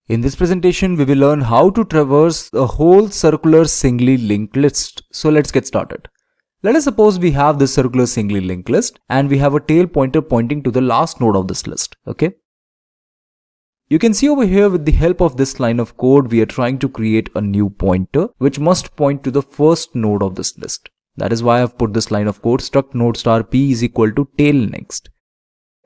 In this presentation, we will learn how to traverse a whole circular singly linked list. So let's get started. Let us suppose we have this circular singly linked list and we have a tail pointer pointing to the last node of this list. Okay. You can see over here with the help of this line of code, we are trying to create a new pointer which must point to the first node of this list. That is why I've put this line of code struct node star p is equal to tail next.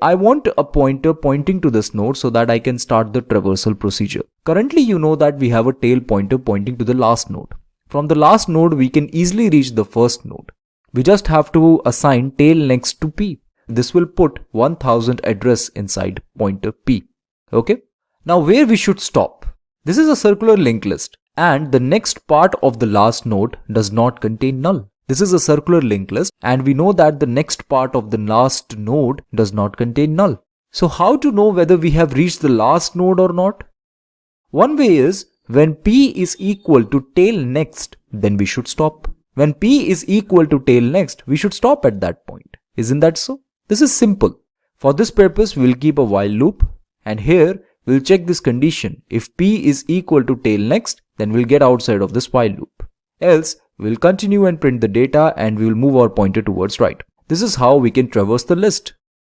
I want a pointer pointing to this node so that I can start the traversal procedure. Currently, you know that we have a tail pointer pointing to the last node. From the last node, we can easily reach the first node. We just have to assign tail next to p. This will put 1000 address inside pointer p. Okay. Now where we should stop? This is a circular linked list and the next part of the last node does not contain null. This is a circular linked list and we know that the next part of the last node does not contain null. So how to know whether we have reached the last node or not? One way is when p is equal to tail next, then we should stop. When p is equal to tail next, we should stop at that point. Isn't that so? This is simple. For this purpose, we'll keep a while loop and here we'll check this condition. If p is equal to tail next, then we'll get outside of this while loop. Else, we'll continue and print the data and we will move our pointer towards right. This is how we can traverse the list.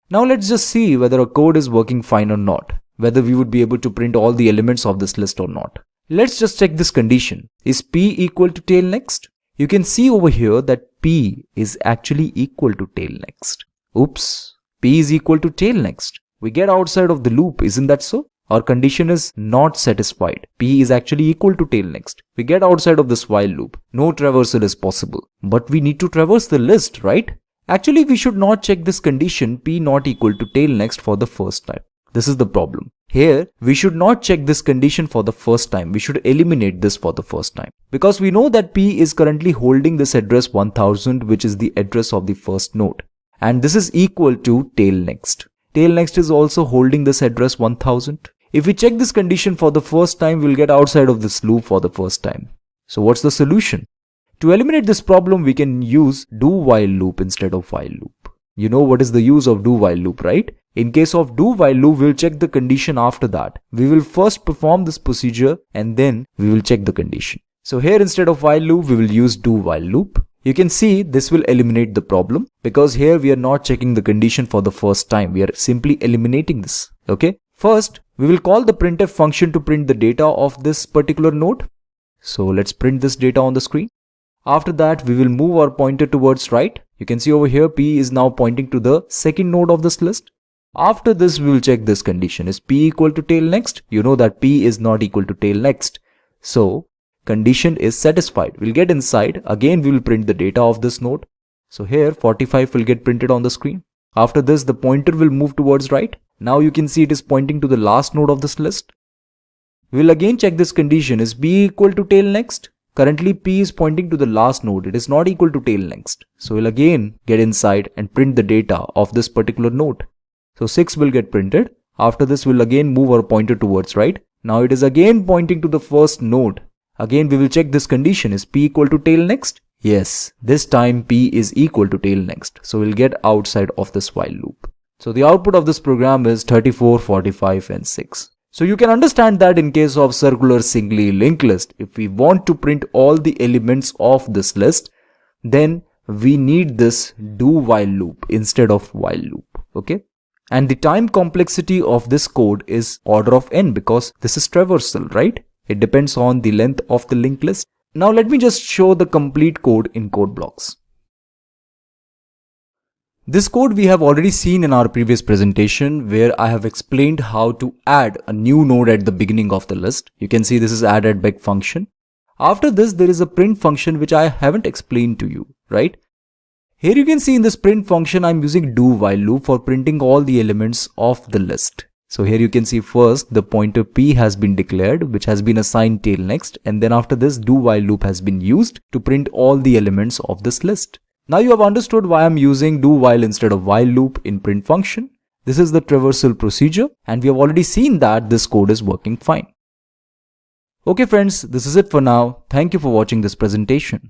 Now let's just see whether our code is working fine or not. Whether we would be able to print all the elements of this list or not. Let's just check this condition. Is p equal to tail next? You can see over here that p is actually equal to tail next. Oops. P is equal to tail next. We get outside of the loop, isn't that so? Our condition is not satisfied. P is actually equal to tail next. We get outside of this while loop. No traversal is possible. But we need to traverse the list, right? Actually, we should not check this condition p not equal to tail next for the first time. This is the problem. Here, we should not check this condition for the first time. We should eliminate this for the first time. Because we know that p is currently holding this address 1000, which is the address of the first node. And this is equal to tail next. Tail next is also holding this address 1000. If we check this condition for the first time, we'll get outside of this loop for the first time. So what's the solution? To eliminate this problem, we can use do while loop instead of while loop. You know what is the use of do while loop, right? In case of do while loop, we'll check the condition after that. We will first perform this procedure and then we will check the condition. So here instead of while loop, we will use do while loop. You can see this will eliminate the problem because here we are not checking the condition for the first time. We are simply eliminating this. Okay. First, we will call the printf function to print the data of this particular node. So let's print this data on the screen. After that, we will move our pointer towards right. You can see over here, p is now pointing to the second node of this list. After this, we will check this condition. Is p equal to tail next? You know that p is not equal to tail next. So condition is satisfied. We'll get inside. Again, we will print the data of this node. So here 45 will get printed on the screen. After this, the pointer will move towards right. Now you can see it is pointing to the last node of this list. We'll again check this condition. Is p equal to tail next? Currently p is pointing to the last node. It is not equal to tail next. So we'll again get inside and print the data of this particular node. So 6 will get printed. After this, we'll again move our pointer towards right. Now it is again pointing to the first node. Again, we will check this condition. Is p equal to tail next? Yes, this time p is equal to tail next. So we'll get outside of this while loop. So the output of this program is 34, 45 and 6. So you can understand that in case of circular singly linked list, if we want to print all the elements of this list, then we need this do while loop instead of while loop. Okay. And the time complexity of this code is order of n because this is traversal, right? It depends on the length of the linked list. Now let me just show the complete code in code blocks. This code we have already seen in our previous presentation where I have explained how to add a new node at the beginning of the list. You can see this is add@beg function. After this, there is a print function which I haven't explained to you, right? Here you can see in this print function, I'm using do while loop for printing all the elements of the list. So here you can see first the pointer p has been declared, which has been assigned tail next. And then after this, do while loop has been used to print all the elements of this list. Now you have understood why I'm using do while instead of while loop in print function. This is the traversal procedure and we have already seen that this code is working fine. Okay friends, this is it for now. Thank you for watching this presentation.